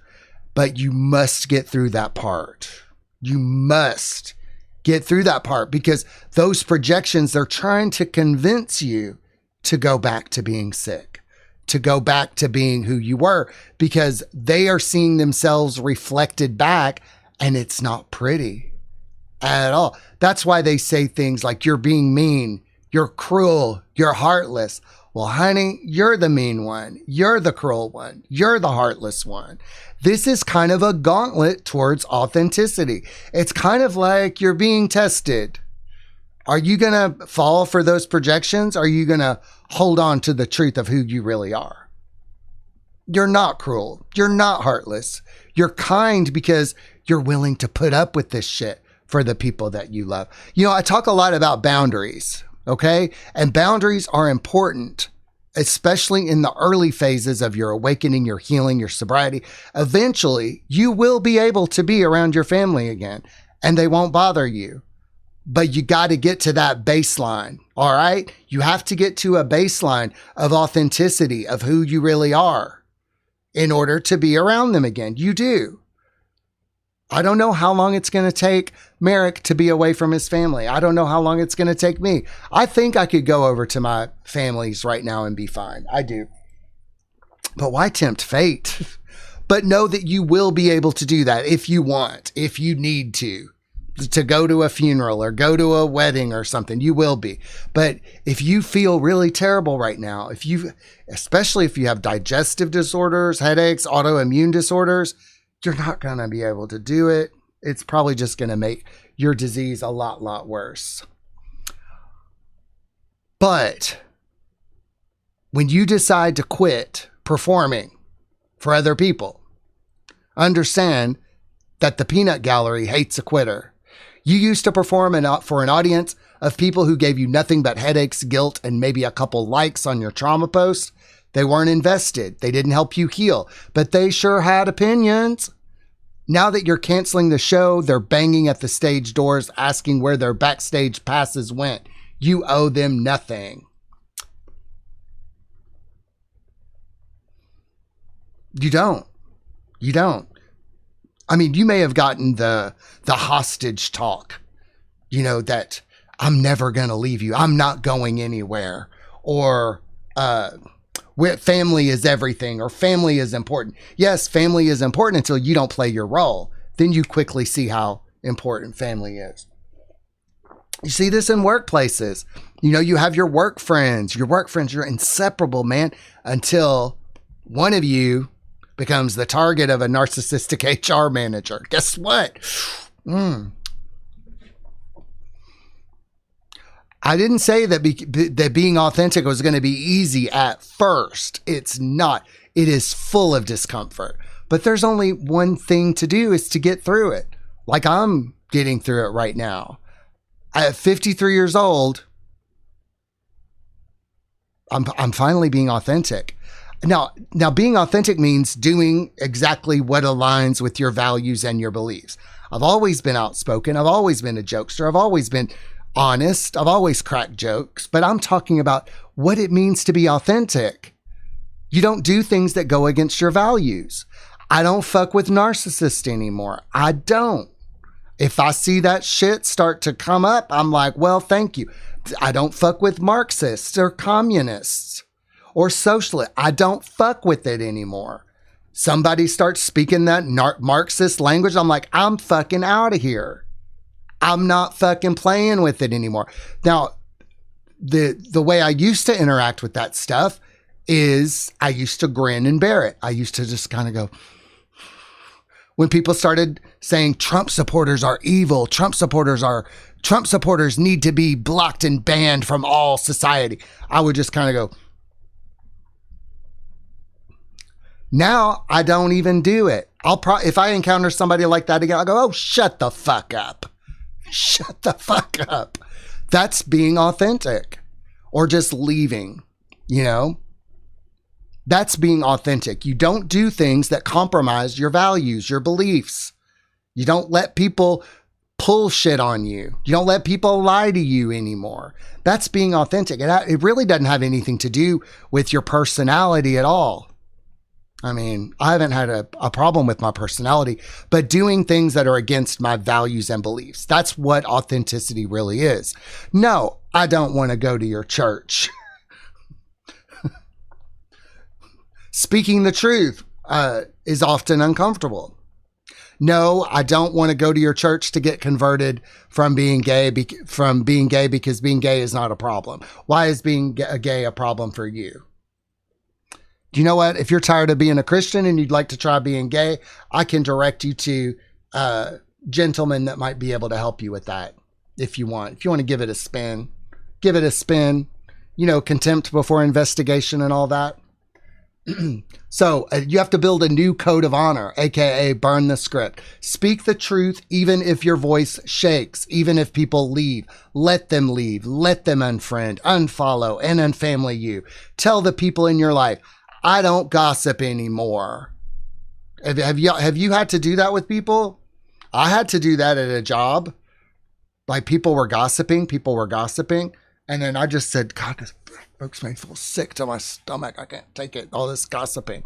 but you must get through that part. You must get through that part because those projections, they're trying to convince you to go back to being sick, to go back to being who you were, because they are seeing themselves reflected back and it's not pretty at all. That's why they say things like you're being mean, you're cruel, you're heartless. Well, honey, you're the mean one. You're the cruel one. You're the heartless one. This is kind of a gauntlet towards authenticity. It's kind of like you're being tested. Are you going to fall for those projections? Are you going to hold on to the truth of who you really are? You're not cruel. You're not heartless. You're kind because you're willing to put up with this shit for the people that you love. You know, I talk a lot about boundaries. Okay. And boundaries are important, especially in the early phases of your awakening, your healing, your sobriety. Eventually, you will be able to be around your family again and they won't bother you. But you got to get to that baseline. All right. You have to get to a baseline of authenticity of who you really are in order to be around them again. You do. I don't know how long it's going to take Merrick to be away from his family. I don't know how long it's going to take me. I think I could go over to my family's right now and be fine. I do. But why tempt fate? But know that you will be able to do that if you want, if you need to go to a funeral or go to a wedding or something. You will be. But if you feel really terrible right now, especially if you have digestive disorders, headaches, autoimmune disorders, you're not going to be able to do it. It's probably just going to make your disease a lot worse. But when you decide to quit performing for other people, understand that the peanut gallery hates a quitter. You used to perform for an audience of people who gave you nothing but headaches, guilt, and maybe a couple likes on your trauma posts. They weren't invested. They didn't help you heal, but they sure had opinions. Now that you're canceling the show, they're banging at the stage doors, asking where their backstage passes went. You owe them nothing. You don't. You don't. I mean, you may have gotten the hostage talk, that I'm never going to leave you. I'm not going anywhere. Or, where family is everything, or family is important. Yes, family is important until you don't play your role. Then you quickly see how important family is. You see this in workplaces. You have your work friends. Your work friends, you're inseparable, man, until one of you becomes the target of a narcissistic HR manager. Guess what? I didn't say that being authentic was going to be easy at first. It's not. It is full of discomfort. But there's only one thing to do, is to get through it. Like I'm getting through it right now. At 53 years old, I'm finally being authentic. Now being authentic means doing exactly what aligns with your values and your beliefs. I've always been outspoken. I've always been a jokester. I've always been honest. I've always cracked jokes, but I'm talking about what it means to be authentic. You don't do things that go against your values. I don't fuck with narcissists anymore. I don't. If I see that shit start to come up, I'm like, well, thank you. I don't fuck with Marxists or communists or socialists. I don't fuck with it anymore. Somebody starts speaking that Marxist language, I'm like, I'm fucking out of here. I'm not fucking playing with it anymore. Now, the way I used to interact with that stuff is I used to grin and bear it. I used to just kind of go, when people started saying Trump supporters are evil, Trump supporters need to be blocked and banned from all society, I would just kind of go. Now I don't even do it. If I encounter somebody like that again, I'll go, oh, shut the fuck up. Shut the fuck up. That's being authentic, or just leaving, That's being authentic. You don't do things that compromise your values, your beliefs. You don't let people pull shit on you. You don't let people lie to you anymore. That's being authentic. It really doesn't have anything to do with your personality at all. I mean, I haven't had a problem with my personality, but doing things that are against my values and beliefs. That's what authenticity really is. No, I don't want to go to your church. Speaking the truth is often uncomfortable. No, I don't want to go to your church to get converted from being gay because being gay is not a problem. Why is being gay a problem for you? Do you know what? If you're tired of being a Christian and you'd like to try being gay, I can direct you to gentlemen that might be able to help you with that if you want. If you want to give it a spin, give it a spin. Contempt before investigation and all that. So you have to build a new code of honor, aka burn the script. Speak the truth even if your voice shakes, even if people leave. Let them leave. Let them unfriend, unfollow, and unfamily you. Tell the people in your life, I don't gossip anymore. Have you had to do that with people? I had to do that at a job. Like people were gossiping. And then I just said, God, this makes me feel sick to my stomach. I can't take it. All this gossiping.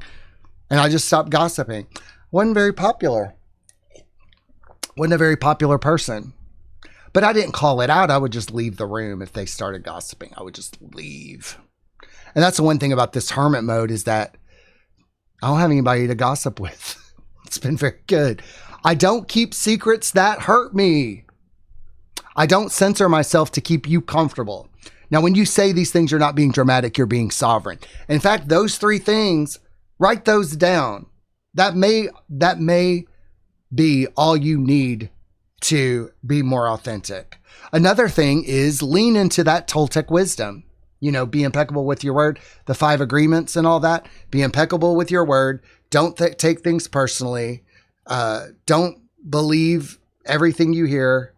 And I just stopped gossiping. Wasn't very popular. Wasn't a very popular person. But I didn't call it out. I would just leave the room if they started gossiping. I would just leave. And that's the one thing about this hermit mode is that I don't have anybody to gossip with. It's been very good. I don't keep secrets that hurt me. I don't censor myself to keep you comfortable. Now, when you say these things, you're not being dramatic, you're being sovereign. In fact, those 3 things, write those down. That may be all you need to be more authentic. Another thing is lean into that Toltec wisdom. Be impeccable with your word, the 5 agreements and all that. Be impeccable with your word. Don't take things personally. Don't believe everything you hear.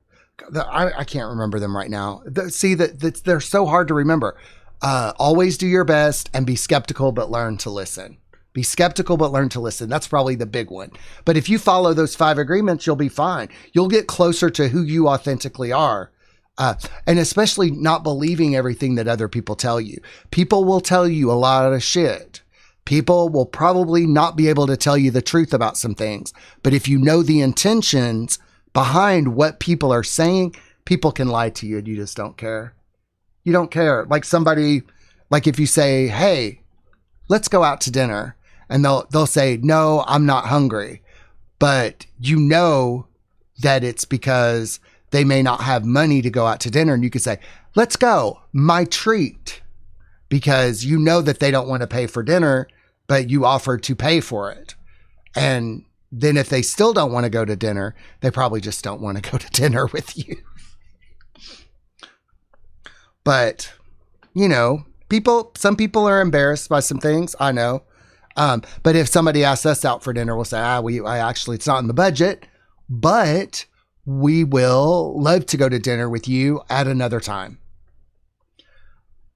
I can't remember them right now. See, they're so hard to remember. Always do your best and be skeptical, but learn to listen. Be skeptical, but learn to listen. That's probably the big one. But if you follow those 5 agreements, you'll be fine. You'll get closer to who you authentically are. And especially not believing everything that other people tell you. People will tell you a lot of shit. People will probably not be able to tell you the truth about some things. But if you know the intentions behind what people are saying, people can lie to you and you just don't care. You don't care. Like if you say, hey, let's go out to dinner. And they'll say, no, I'm not hungry. But you know that it's because they may not have money to go out to dinner. And you could say, let's go, my treat. Because you know that they don't want to pay for dinner, but you offered to pay for it. And then if they still don't want to go to dinner, they probably just don't want to go to dinner with you. But, some people are embarrassed by some things. I know. But if somebody asks us out for dinner, we'll say, it's not in the budget, but we will love to go to dinner with you at another time.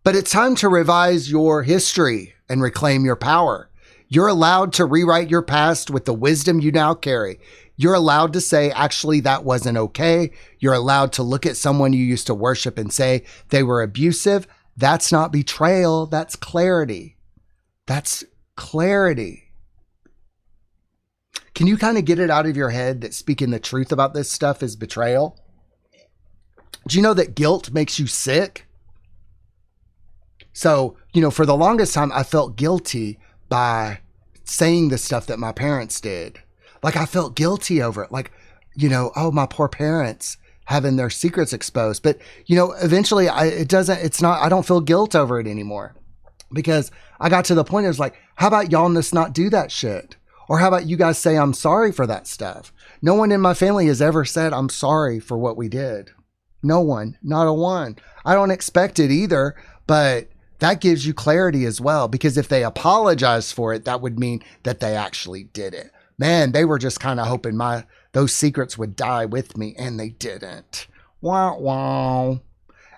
But it's time to revise your history and reclaim your power. You're allowed to rewrite your past with the wisdom you now carry. You're allowed to say, actually, that wasn't okay. You're allowed to look at someone you used to worship and say they were abusive. That's not betrayal. That's clarity. That's clarity. Can you kind of get it out of your head that speaking the truth about this stuff is betrayal? Do you know that guilt makes you sick? So, for the longest time, I felt guilty by saying the stuff that my parents did. Like I felt guilty over it. Like, oh, my poor parents, having their secrets exposed. But, you know, eventually I don't feel guilt over it anymore, because I got to the point, it was like, how about y'all just not do that shit? Or how about you guys say, I'm sorry for that stuff? No one in my family has ever said, I'm sorry for what we did. No one, not a one. I don't expect it either, but that gives you clarity as well, because if they apologize for it, that would mean that they actually did it. Man, they were just kind of hoping those secrets would die with me, and they didn't. Wow, wow.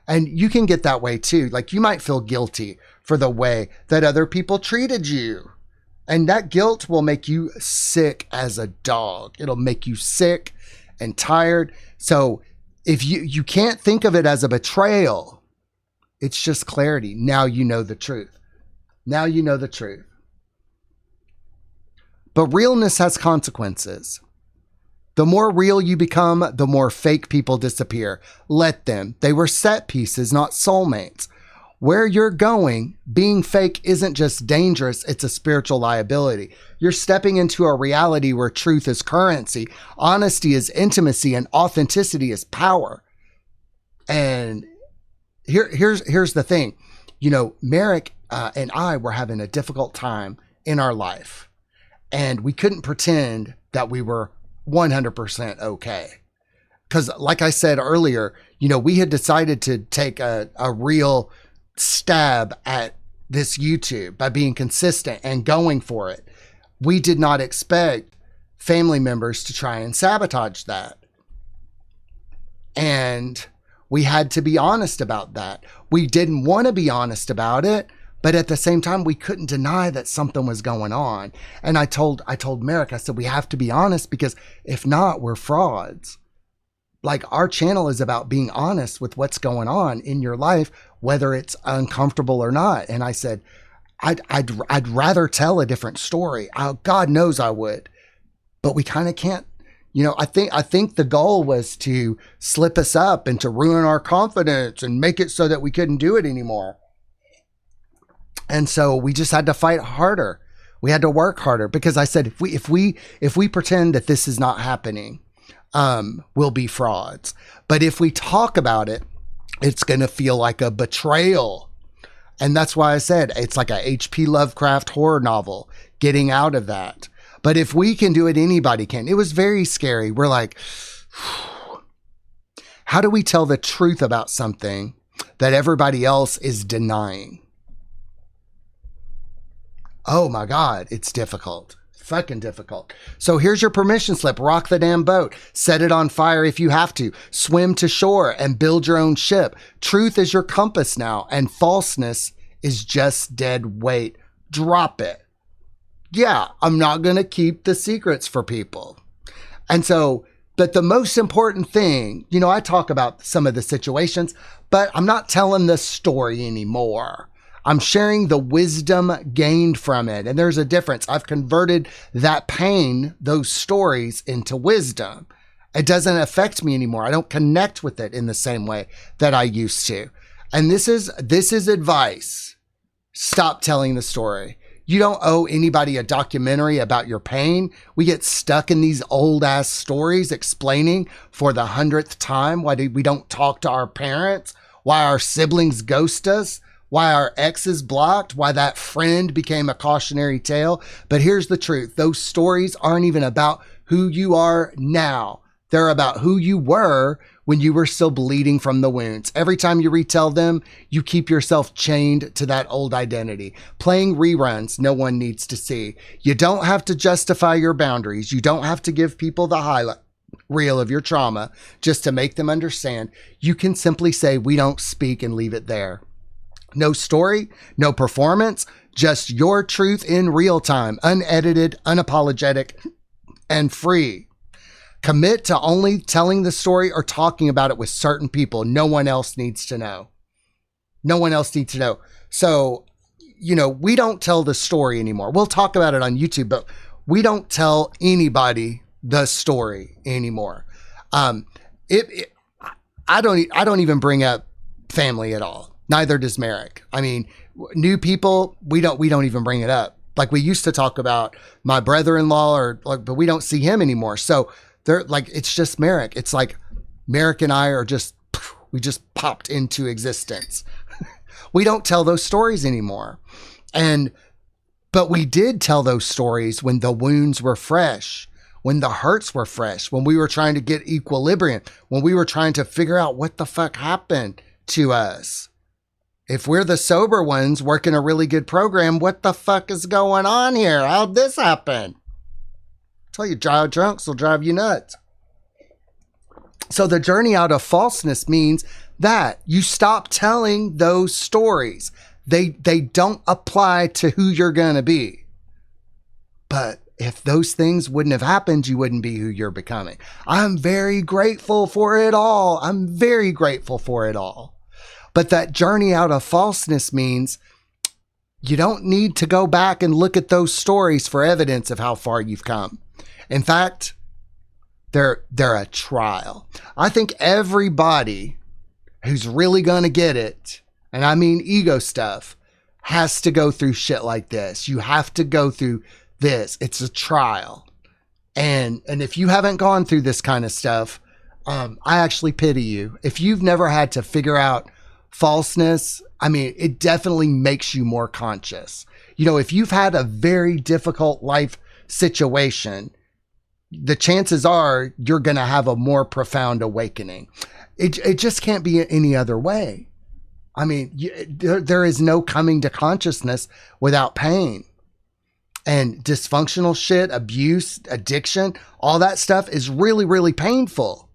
And you can get that way too. Like, you might feel guilty for the way that other people treated you. And that guilt will make you sick as a dog. It'll make you sick and tired. So if you can't think of it as a betrayal, it's just clarity. Now you know the truth. Now you know the truth. But realness has consequences. The more real you become, the more fake people disappear. Let them. They were set pieces, not soulmates. Where you're going, being fake isn't just dangerous, it's a spiritual liability. You're stepping into a reality where truth is currency, honesty is intimacy, and authenticity is power. And here's the thing. You know, Merrick and I were having a difficult time in our life, and we couldn't pretend that we were 100% okay. Because like I said earlier, you know, we had decided to take a real stab at this YouTube by being consistent and going for it. We did not expect family members to try and sabotage that. And we had to be honest about that. We didn't want to be honest about it, but at the same time, we couldn't deny that something was going on. And I told Merrick, I said, we have to be honest, because if not, we're frauds. Like, our channel is about being honest with what's going on in your life, whether it's uncomfortable or not. And I said, I'd rather tell a different story. God knows I would, but we kind of can't. You know, I think the goal was to slip us up and to ruin our confidence and make it so that we couldn't do it anymore. And so we just had to fight harder. We had to work harder, because I said, if we pretend that this is not happening, we'll be frauds. But if we talk about it, it's going to feel like a betrayal. And that's why I said it's like a H.P. Lovecraft horror novel, getting out of that. But if we can do it, anybody can. It was very scary. We're like, how do we tell the truth about something that everybody else is denying? Oh my God, it's difficult. Fucking difficult. So here's your permission slip. Rock the damn boat. Set it on fire if you have to. Swim to shore and build your own ship. Truth is your compass now, and falseness is just dead weight. Drop it. Yeah, I'm not going to keep the secrets for people. And so, but the most important thing, you know, I talk about some of the situations, but I'm not telling the story anymore. I'm sharing the wisdom gained from it. And there's a difference. I've converted that pain, those stories, into wisdom. It doesn't affect me anymore. I don't connect with it in the same way that I used to. And this is advice. Stop telling the story. You don't owe anybody a documentary about your pain. We get stuck in these old ass stories explaining for the 100th time why we don't talk to our parents, why our siblings ghost us, why our ex is blocked, why that friend became a cautionary tale. But here's the truth. Those stories aren't even about who you are now. They're about who you were when you were still bleeding from the wounds. Every time you retell them, you keep yourself chained to that old identity. Playing reruns no one needs to see. You don't have to justify your boundaries. You don't have to give people the highlight reel of your trauma just to make them understand. You can simply say, we don't speak, and leave it there. No story, no performance, just your truth in real time, unedited, unapologetic, and free. Commit to only telling the story or talking about it with certain people. No one else needs to know. No one else needs to know. So, you know, we don't tell the story anymore. We'll talk about it on YouTube, but we don't tell anybody the story anymore. I don't even bring up family at all. Neither does Merrick. I mean, new people, we don't even bring it up. Like, we used to talk about my brother-in-law, but we don't see him anymore. So they're like, it's just Merrick. It's like, Merrick and I we just popped into existence. We don't tell those stories anymore. But we did tell those stories when the wounds were fresh, when the hurts were fresh, when we were trying to get equilibrium, when we were trying to figure out what the fuck happened to us. If we're the sober ones working a really good program, what the fuck is going on here? How'd this happen? I tell you, drunks will drive you nuts. So the journey out of falseness means that you stop telling those stories. They don't apply to who you're going to be. But if those things wouldn't have happened, you wouldn't be who you're becoming. I'm very grateful for it all. I'm very grateful for it all. But that journey out of falseness means you don't need to go back and look at those stories for evidence of how far you've come. In fact, they're a trial. I think everybody who's really going to get it, and I mean ego stuff, has to go through shit like this. You have to go through this. It's a trial. And if you haven't gone through this kind of stuff, I actually pity you. If you've never had to figure out falseness, I mean, it definitely makes you more conscious. You know, if you've had a very difficult life situation, the chances are you're going to have a more profound awakening. It just can't be any other way. I mean, there is no coming to consciousness without pain. And dysfunctional shit, abuse, addiction, all that stuff is really, really painful.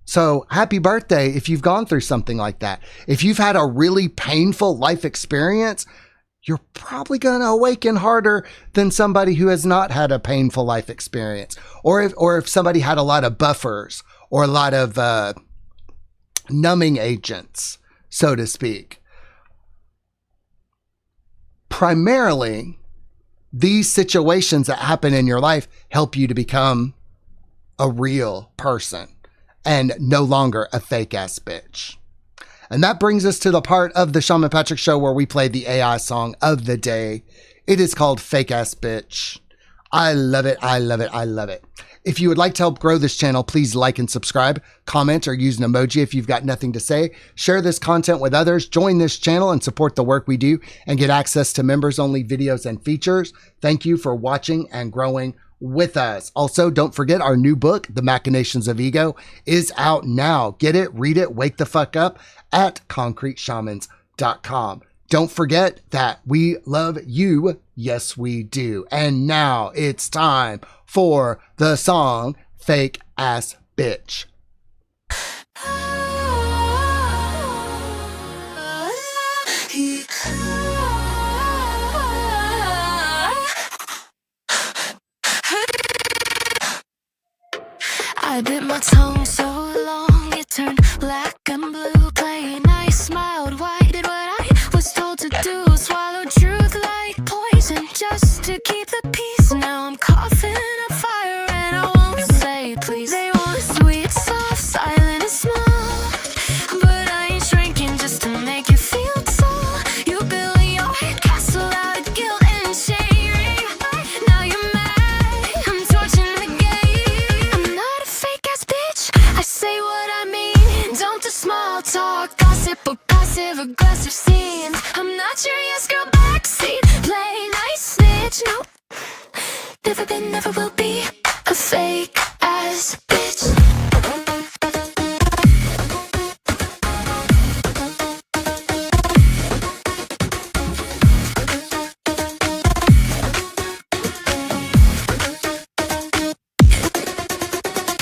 So happy birthday if you've gone through something like that. If you've had a really painful life experience, you're probably going to awaken harder than somebody who has not had a painful life experience. Or if somebody had a lot of buffers or a lot of numbing agents, so to speak. Primarily, these situations that happen in your life help you to become a real person and no longer a fake ass bitch. And that brings us to the part of the Shaman Patrick show where we play the AI song of the day. It is called Fake Ass Bitch. I love it. I love it. I love it. If you would like to help grow this channel, please like and subscribe, comment, or use an emoji if you've got nothing to say. Share this content with others, join this channel and support the work we do and get access to members-only videos and features. Thank you for watching and growing with us. Also, don't forget our new book, The Machinations of Ego, is out now. Get it, read it, wake the fuck up at concreteshamans.com. Don't forget that we love you. Yes, we do. And now it's time for the song Fake Ass Bitch. I bit my tongue so long it turned black and blue. Playing nice, smiled wide, did what I was told to do. Swallowed truth like poison just to keep the peace. Now I'm coughing up fire and I won't say please. They want sweet, soft, silent and small, but I ain't shrinking just to make you feel tall. You build your castle out of guilt and shame. Now you're mad, I'm torching the game. I'm not a fake ass bitch, I say what I mean. Don't do small talk, gossip or passive aggressive scenes. I'm not your yes girl backseat, play nice snitch. Nope, never been, never will be a fake ass bitch.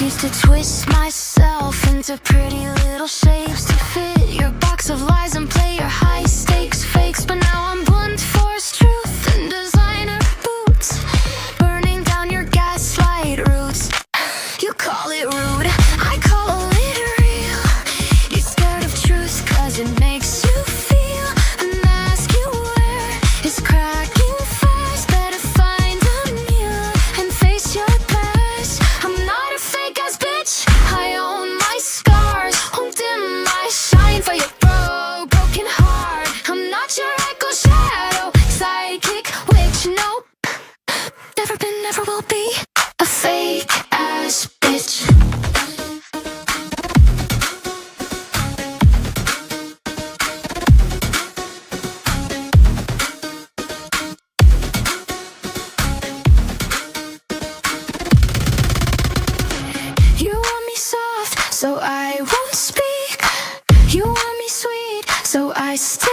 Used to twist myself into pretty little shapes to fit your box of lies and play your high stakes fakes. But now I'm blunt force truth and designer boots, burning down your gaslight roots. You call it rude, I call it real. You're scared of truth cause it makes you feel, and ask you where it's cracking fast. Better find a meal and face your past. I'm not a fake ass bitch, I own my scars. Won't dim my shine for your broken heart. I'm not your echo shadow, psychic witch. Nope, never been, never will be a fake ass bitch. so I won't speak. You want me sweet, so I stay